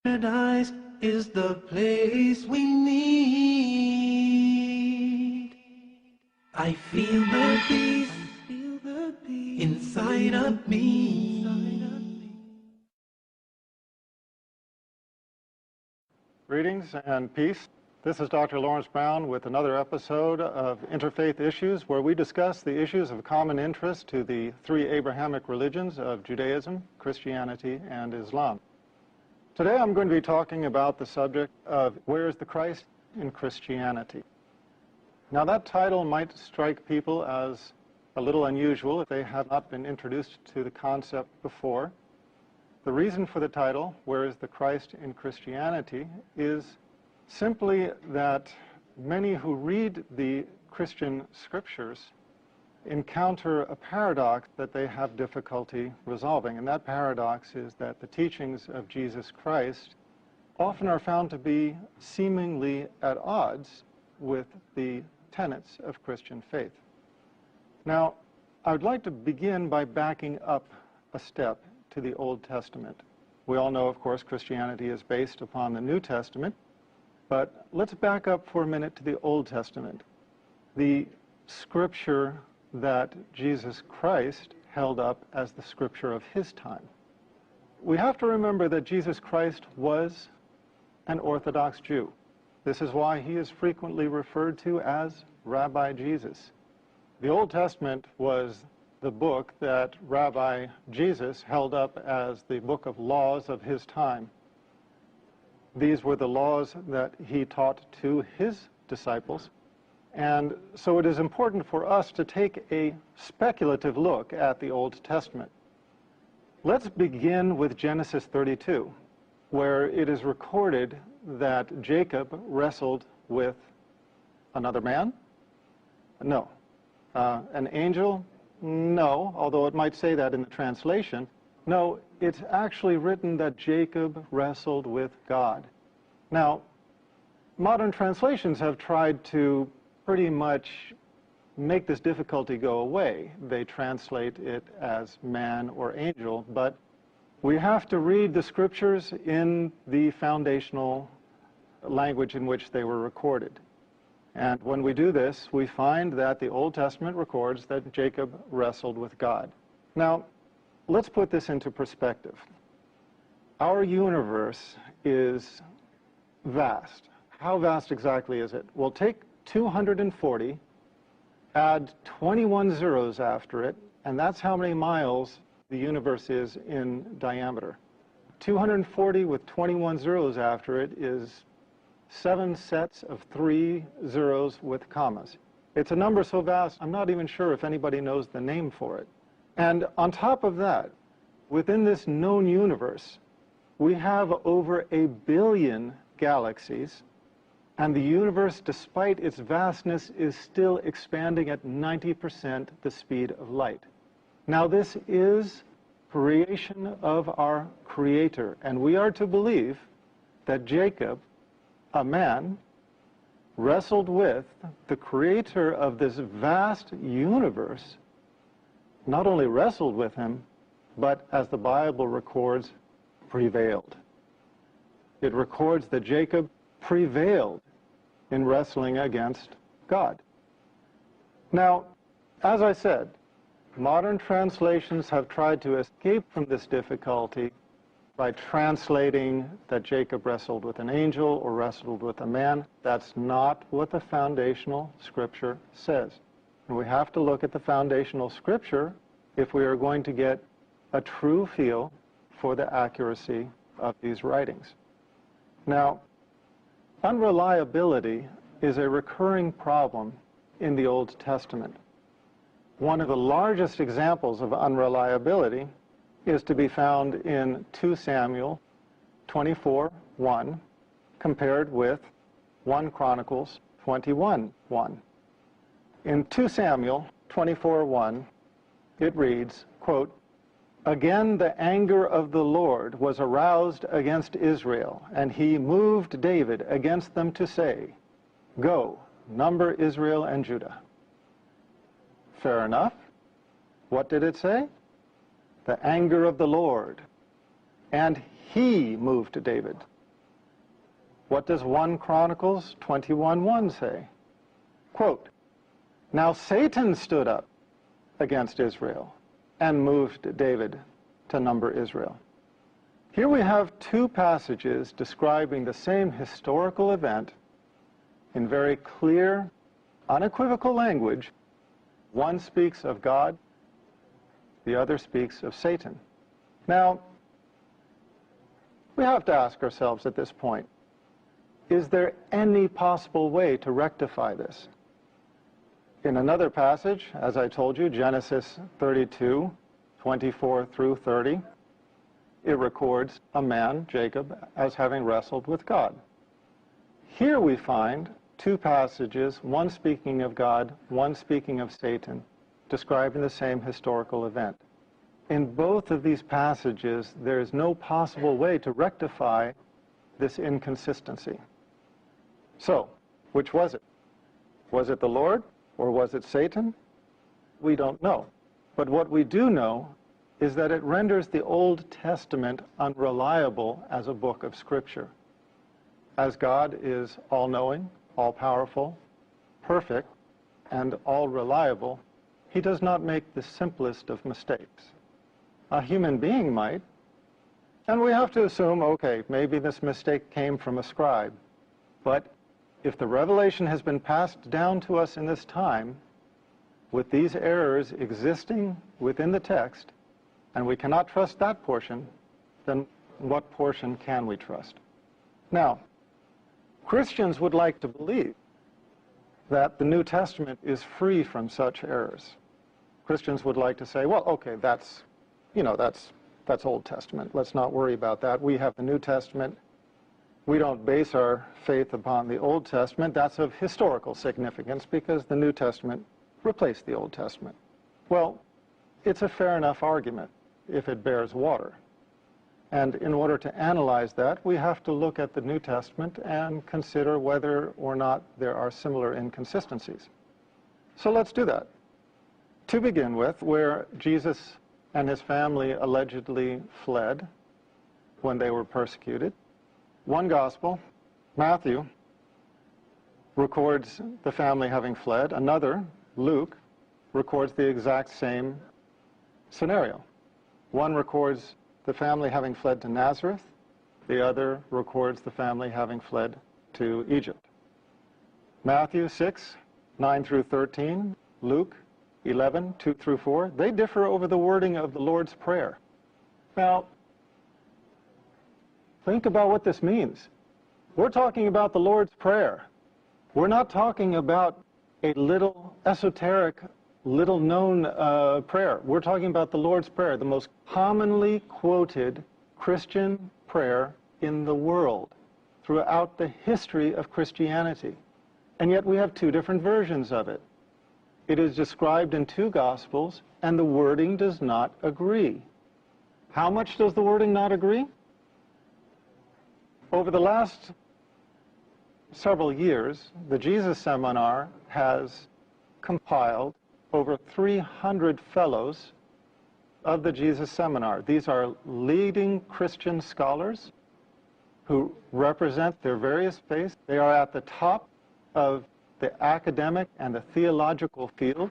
Paradise is the place we need. I feel the peace inside of me. Greetings and peace. This is Dr. Lawrence Brown with another episode of Interfaith Issues, where we discuss the issues of common interest to the three Abrahamic religions of Judaism, Christianity, and Islam. Today I'm going to be talking about the subject of where is the Christ in Christianity. Now that title might strike people as a little unusual if they have not been introduced to the concept before. The reason for the title, Where is the Christ in Christianity, is simply that many who read the Christian scriptures encounter a paradox that they have difficulty resolving. And that paradox is that the teachings of Jesus Christ often are found to be seemingly at odds with the tenets of Christian faith. Now, I would like to begin by backing up a step to the Old Testament. We all know, of course, Christianity is based upon the New Testament, but let's back up for a minute to the Old Testament. The scripture that Jesus Christ held up as the scripture of his time. We have to remember that Jesus Christ was an Orthodox Jew. This is why he is frequently referred to as Rabbi Jesus. The Old Testament was the book that Rabbi Jesus held up as the book of laws of his time. These were the laws that he taught to his disciples. And so it is important for us to take a speculative look at the Old Testament. Let's begin with Genesis 32, where it is recorded that Jacob wrestled with another man? No. An angel? No, although it might say that in the translation. No, it's actually written that Jacob wrestled with God. Now, modern translations have tried to pretty much make this difficulty go away. They translate it as man or angel, but we have to read the scriptures in the foundational language in which they were recorded. And when we do this, we find that the Old Testament records that Jacob wrestled with God. Now, let's put this into perspective. Our universe is vast. How vast exactly is it? Well, take 240, add 21 zeros after it, and that's how many miles the universe is in diameter. 240 with 21 zeros after it is 7 sets of 3 zeros with commas. It's a number so vast, I'm not even sure if anybody knows the name for it. And on top of that, within this known universe, we have over 1 billion galaxies, and the universe, despite its vastness, is still expanding at 90% the speed of light. Now, this is creation of our Creator, and we are to believe that Jacob, a man, wrestled with the Creator of this vast universe, not only wrestled with him, but, as the Bible records, prevailed. It records that Jacob prevailed in wrestling against God. Now, as I said, modern translations have tried to escape from this difficulty by translating that Jacob wrestled with an angel or wrestled with a man. That's not what the foundational scripture says. And we have to look at the foundational scripture if we are going to get a true feel for the accuracy of these writings. Now, unreliability is a recurring problem in the Old Testament. One of the largest examples of unreliability is to be found in 2 Samuel 24:1, compared with 1 Chronicles 21:1. In 2 Samuel 24:1, it reads, quote, "Again the anger of the Lord was aroused against Israel, and he moved David against them to say, 'Go, number Israel and Judah.'" Fair enough. What did it say? The anger of the Lord. And he moved David. What does 1 Chronicles 21:1 say? Quote, "Now Satan stood up against Israel and moved David to number Israel." Here we have two passages describing the same historical event in very clear, unequivocal language. One speaks of God, the other speaks of Satan. Now, we have to ask ourselves at this point, is there any possible way to rectify this? In another passage, as I told you, Genesis 32:24 through 30, it records a man, Jacob, as having wrestled with God. Here we find two passages, one speaking of God, one speaking of Satan, describing the same historical event. In both of these passages, there is no possible way to rectify this inconsistency. So, which was it? Was it the Lord or was it Satan? We don't know. But what we do know is that it renders the Old Testament unreliable as a book of Scripture. As God is all-knowing, all-powerful, perfect, and all-reliable, he does not make the simplest of mistakes. A human being might, and we have to assume, okay, maybe this mistake came from a scribe. But if the revelation has been passed down to us in this time, with these errors existing within the text, and we cannot trust that portion, then what portion can we trust? Now, Christians would like to believe that the New Testament is free from such errors. Christians would like to say, well, okay, that's Old Testament. Let's not worry about that. We have the New Testament. We don't base our faith upon the Old Testament. That's of historical significance because the New Testament replaced the Old Testament. Well, it's a fair enough argument if it bears water. And in order to analyze that, we have to look at the New Testament and consider whether or not there are similar inconsistencies. So let's do that. To begin with, where Jesus and his family allegedly fled when they were persecuted, one gospel, Matthew, records the family having fled. Another, Luke, records the exact same scenario. One records the family having fled to Nazareth. The other records the family having fled to Egypt. Matthew 6:9 through 13, Luke 11:2 through 4, they differ over the wording of the Lord's Prayer. Now, think about what this means. We're talking about the Lord's Prayer. We're not talking about a little esoteric, little-known prayer. We're talking about the Lord's Prayer, the most commonly quoted Christian prayer in the world throughout the history of Christianity. And yet we have two different versions of it. It is described in two Gospels, and the wording does not agree. How much does the wording not agree? Over the last several years, the Jesus Seminar has compiled over 300 fellows of the Jesus Seminar. These are leading Christian scholars who represent their various faiths. They are at the top of the academic and the theological field,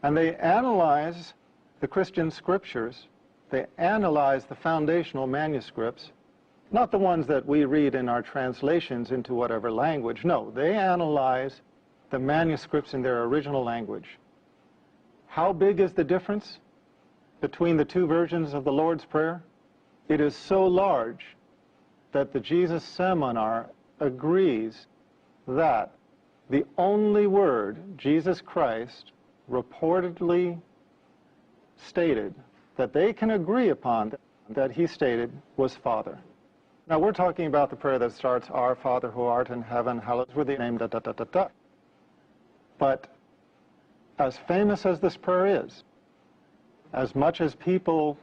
and they analyze the Christian scriptures. They analyze the foundational manuscripts, not the ones that we read in our translations into whatever language. No, they analyze the manuscripts in their original language. How big is the difference between the two versions of the Lord's Prayer? It is so large that the Jesus Seminar agrees that the only word Jesus Christ reportedly stated that they can agree upon that he stated was Father. Now we're talking about the prayer that starts, Our Father who art in heaven, hallowed be thy name, da da da da da. But as famous as this prayer is, as much as people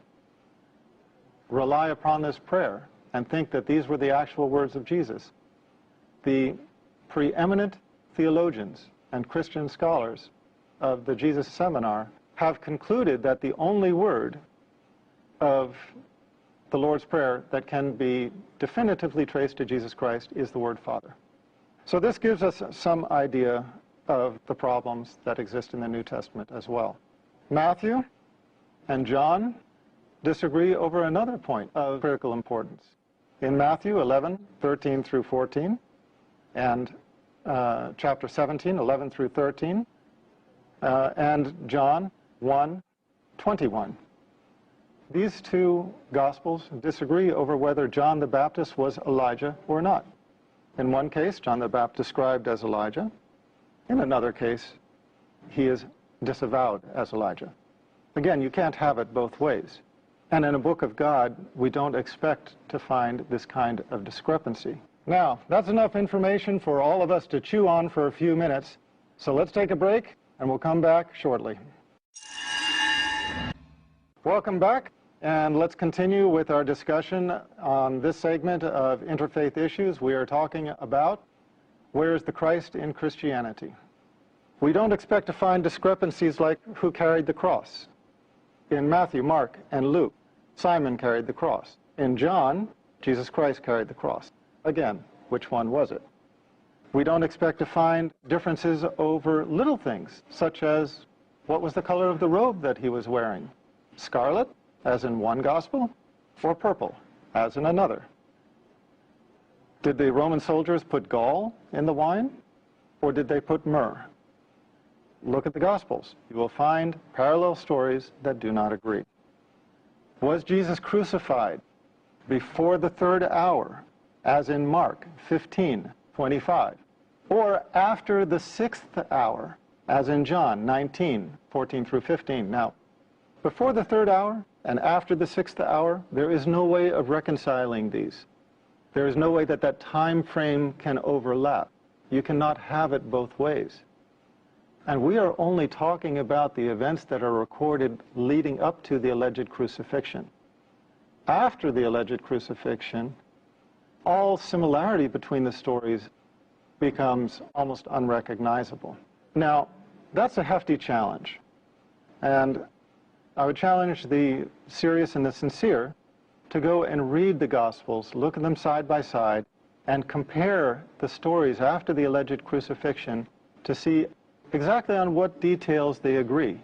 rely upon this prayer and think that these were the actual words of Jesus, the preeminent theologians and Christian scholars of the Jesus Seminar have concluded that the only word of the Lord's Prayer that can be definitively traced to Jesus Christ is the word Father. So this gives us some idea of the problems that exist in the New Testament as well. Matthew and John disagree over another point of critical importance. In Matthew 11:13 through 14, and chapter 17, 11 through 13, and John 1:21. These two Gospels disagree over whether John the Baptist was Elijah or not. In one case, John the Baptist described as Elijah. In another case, he is disavowed as Elijah. Again, you can't have it both ways. And in a book of God, we don't expect to find this kind of discrepancy. Now, that's enough information for all of us to chew on for a few minutes. So let's take a break, and we'll come back shortly. Welcome back, and let's continue with our discussion on this segment of Interfaith Issues. We are talking about where is the Christ in Christianity. We don't expect to find discrepancies like who carried the cross. In Matthew, Mark, and Luke, Simon carried the cross. In John, Jesus Christ carried the cross. Again, which one was it? We don't expect to find differences over little things, such as what was the color of the robe that he was wearing? Scarlet, as in one gospel, or purple, as in another? Did the Roman soldiers put gall in the wine, or did they put myrrh? Look at the Gospels. You will find parallel stories that do not agree. Was Jesus crucified before the third hour, as in Mark 15:25, or after the sixth hour, as in John 19:14 through 15? Now, before the third hour and after the sixth hour, there is no way of reconciling these. There is no way that that time frame can overlap. You cannot have it both ways. And we are only talking about the events that are recorded leading up to the alleged crucifixion. After the alleged crucifixion, all similarity between the stories becomes almost unrecognizable. Now, that's a hefty challenge. And I would challenge the serious and the sincere to go and read the Gospels, look at them side by side, and compare the stories after the alleged crucifixion to see exactly on what details they agree.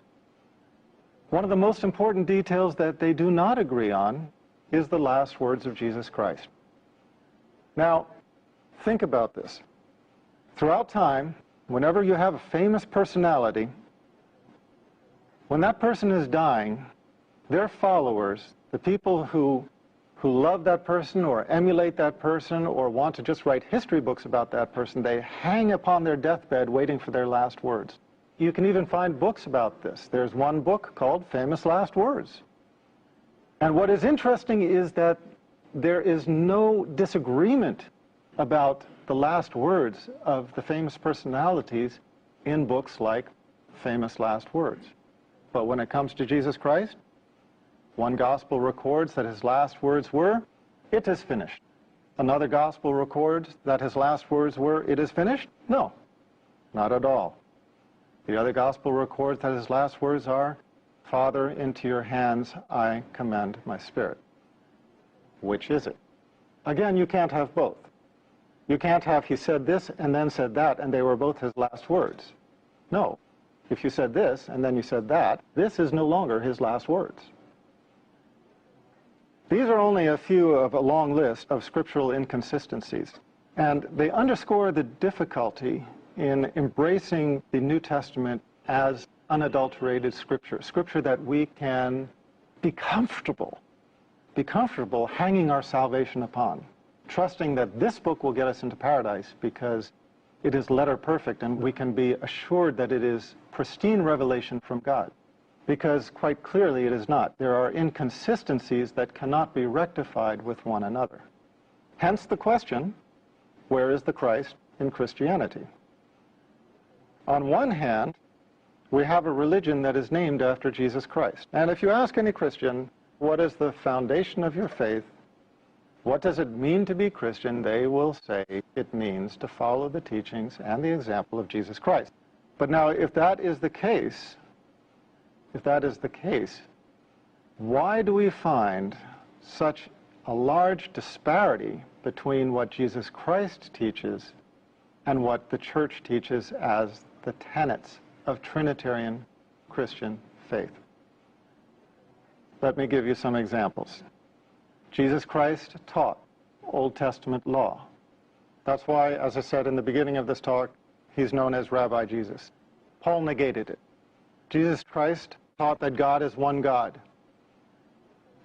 One of the most important details that they do not agree on is the last words of Jesus Christ. Now, think about this. Throughout time, whenever you have a famous personality, when that person is dying, their followers, the people who love that person or emulate that person or want to just write history books about that person, they hang upon their deathbed waiting for their last words. You can even find books about this. There's one book called Famous Last Words. And what is interesting is that there is no disagreement about the last words of the famous personalities in books like Famous Last Words. But when it comes to Jesus Christ, one gospel records that his last words were, "It is finished." Another gospel records that his last words were, "It is finished." No, not at all. The other gospel records that his last words are, "Father, into your hands I commend my spirit." Which is it? Again, you can't have both. You can't have he said this and then said that and they were both his last words. No. If you said this and then you said that, this is no longer his last words. These are only a few of a long list of scriptural inconsistencies, and they underscore the difficulty in embracing the New Testament as unadulterated scripture, scripture that we can be comfortable hanging our salvation upon, trusting that this book will get us into paradise because it is letter perfect and we can be assured that it is pristine revelation from God. Because quite clearly it is not. There are inconsistencies that cannot be rectified with one another. Hence the question, where is the Christ in Christianity? On one hand, we have a religion that is named after Jesus Christ. And if you ask any Christian, what is the foundation of your faith? What does it mean to be Christian? They will say it means to follow the teachings and the example of Jesus Christ. But now, if that is the case, why do we find such a large disparity between what Jesus Christ teaches and what the church teaches as the tenets of Trinitarian Christian faith. Let me give you some examples. Jesus Christ taught Old Testament law. That's why, as I said in the beginning of this talk, he's known as Rabbi Jesus. Paul negated it. Jesus Christ taught that God is one God.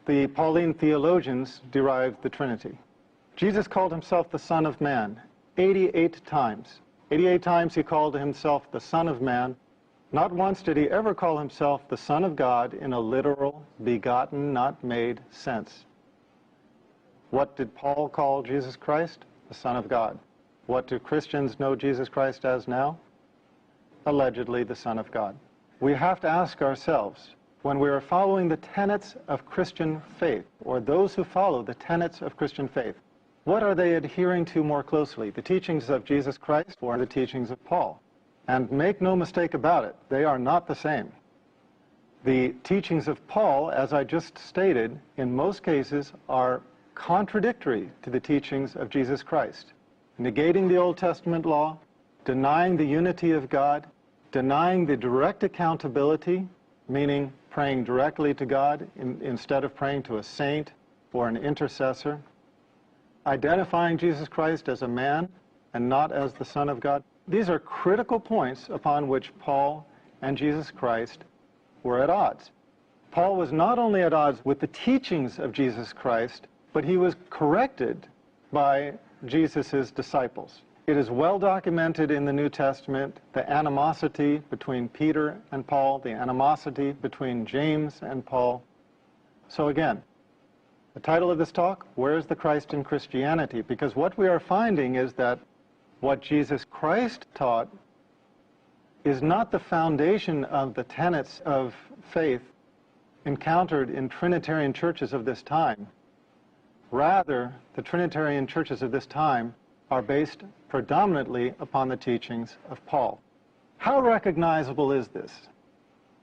The Pauline theologians derived the Trinity. Jesus called himself the Son of Man 88 times. 88 times he called himself the Son of Man. Not once did he ever call himself the Son of God in a literal, begotten, not made sense. What did Paul call Jesus Christ? The Son of God. What do Christians know Jesus Christ as now? Allegedly the Son of God. We have to ask ourselves, when we are following the tenets of Christian faith, or those who follow the tenets of Christian faith, what are they adhering to more closely, the teachings of Jesus Christ or the teachings of Paul? And make no mistake about it, they are not the same. The teachings of Paul, as I just stated, in most cases are contradictory to the teachings of Jesus Christ, negating the Old Testament law, denying the unity of God, denying the direct accountability, meaning praying directly to God instead of praying to a saint or an intercessor, identifying Jesus Christ as a man and not as the Son of God. These are critical points upon which Paul and Jesus Christ were at odds. Paul was not only at odds with the teachings of Jesus Christ, but he was corrected by Jesus' disciples. It is well documented in the New Testament, the animosity between Peter and Paul, the animosity between James and Paul. So again, the title of this talk, Where is the Christ in Christianity? Because what we are finding is that what Jesus Christ taught is not the foundation of the tenets of faith encountered in Trinitarian churches of this time. Rather, the Trinitarian churches of this time are based predominantly upon the teachings of Paul. How recognizable is this?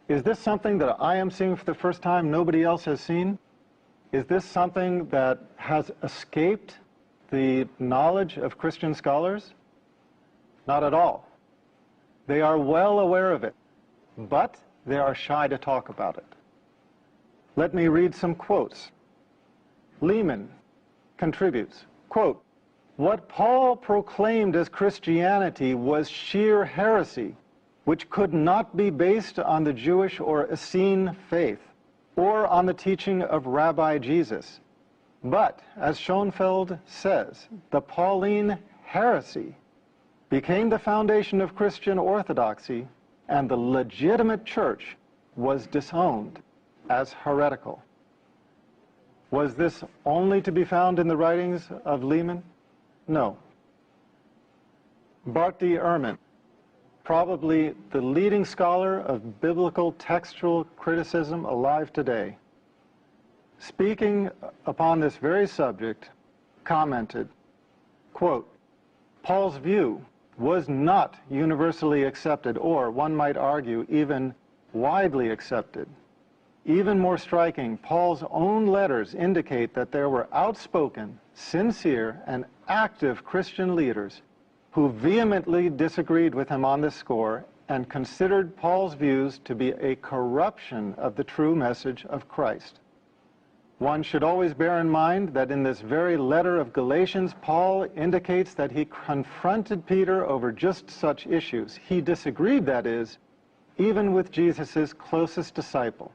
Is this something that I am seeing for the first time nobody else has seen? Is this something that has escaped the knowledge of Christian scholars? Not at all. They are well aware of it, but they are shy to talk about it. Let me read some quotes. Lehman contributes, quote, "What Paul proclaimed as Christianity was sheer heresy, which could not be based on the Jewish or Essene faith, or on the teaching of Rabbi Jesus. But, as Schoenfeld says, the Pauline heresy became the foundation of Christian orthodoxy, and the legitimate church was disowned as heretical." Was this only to be found in the writings of Lehman? No. Bart D. Ehrman, probably the leading scholar of biblical textual criticism alive today, speaking upon this very subject, commented, quote, "Paul's view was not universally accepted, or, one might argue, even widely accepted. Even more striking, Paul's own letters indicate that there were outspoken, sincere, and active Christian leaders who vehemently disagreed with him on this score and considered Paul's views to be a corruption of the true message of Christ. One should always bear in mind that in this very letter of Galatians, Paul indicates that he confronted Peter over just such issues. He disagreed, that is, even with Jesus' closest disciple.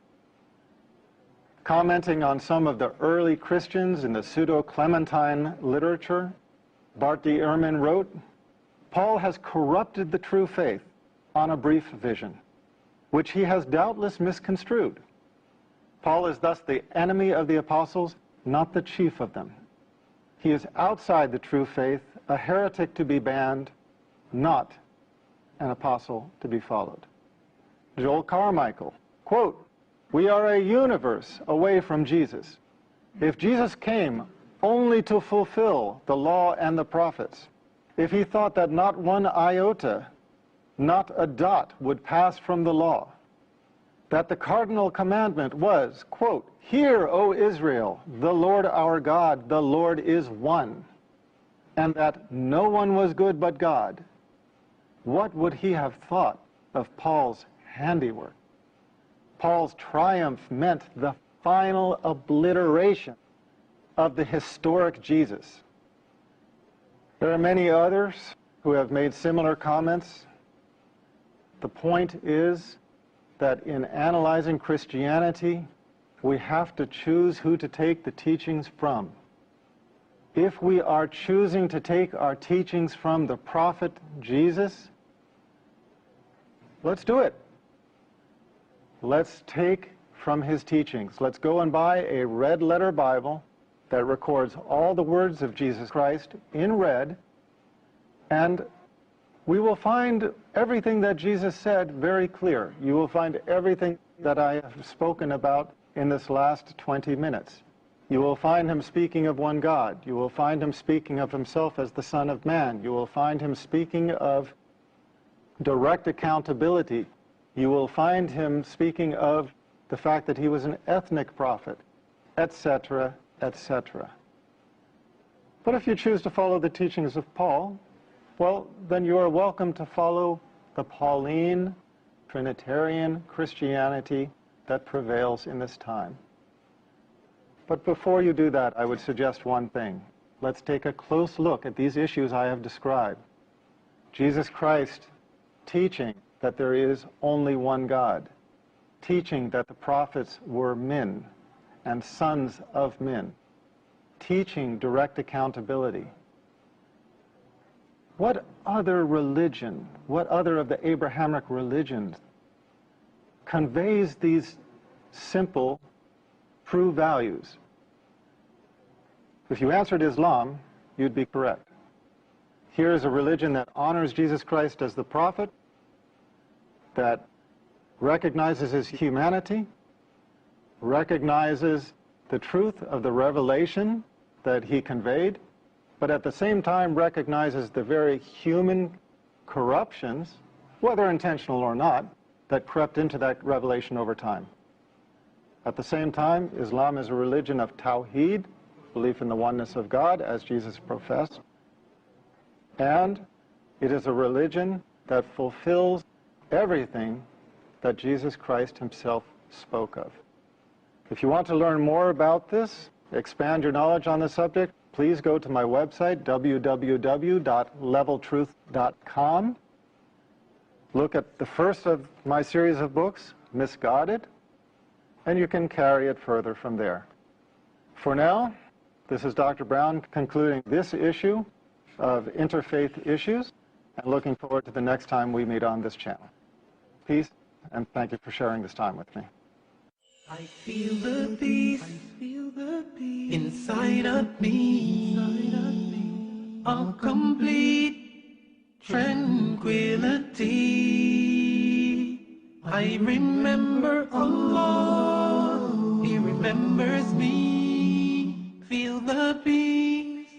Commenting on some of the early Christians in the pseudo-Clementine literature, Bart D. Ehrman wrote, "Paul has corrupted the true faith on a brief vision, which he has doubtless misconstrued. Paul is thus the enemy of the apostles, not the chief of them. He is outside the true faith, a heretic to be banned, not an apostle to be followed." Joel Carmichael, quote, "We are a universe away from Jesus. If Jesus came only to fulfill the law and the prophets, if he thought that not one iota, not a dot would pass from the law, that the cardinal commandment was, quote, "Hear, O Israel, the Lord our God, the Lord is one," and that no one was good but God, what would he have thought of Paul's handiwork? Paul's triumph meant the final obliteration of the historic Jesus. There are many others who have made similar comments. The point is that in analyzing Christianity, we have to choose who to take the teachings from. If we are choosing to take our teachings from the prophet Jesus, let's do it. Let's take from his teachings. Let's go and buy a red letter Bible that records all the words of Jesus Christ in red, and we will find everything that Jesus said very clear. You will find everything that I have spoken about in this last 20 minutes. You will find him speaking of one God. You will find him speaking of himself as the Son of Man. You will find him speaking of direct accountability. You will find him speaking of the fact that he was an ethnic prophet, etc., etc. But if you choose to follow the teachings of Paul, well, then you are welcome to follow the Pauline, Trinitarian Christianity that prevails in this time. But before you do that, I would suggest one thing. Let's take a close look at these issues I have described. Jesus Christ teaching that there is only one God, teaching that the prophets were men and sons of men, teaching direct accountability. What other religion, what other of the Abrahamic religions conveys these simple, true values? If you answered Islam, you'd be correct. Here is a religion that honors Jesus Christ as the prophet, that recognizes his humanity, recognizes the truth of the revelation that he conveyed, but at the same time recognizes the very human corruptions, whether intentional or not, that crept into that revelation over time. At the same time, Islam is a religion of Tawheed, belief in the oneness of God, as Jesus professed, and it is a religion that fulfills everything that Jesus Christ himself spoke of. If you want to learn more about this, expand your knowledge on the subject, please go to my website, www.leveltruth.com. Look at the first of my series of books, Misguided, and you can carry it further from there. For now, this is Dr. Brown concluding this issue of Interfaith Issues, and looking forward to the next time we meet on this channel. Peace, and thank you for sharing this time with me. I feel the peace, inside of me, of complete tranquility. I remember Allah, He remembers me. Feel the peace,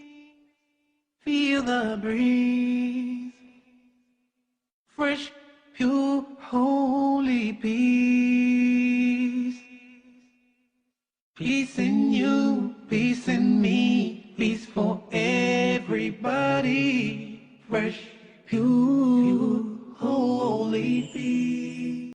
feel the breeze, fresh, pure, holy peace. Peace in you, peace in me, peace for everybody. Fresh,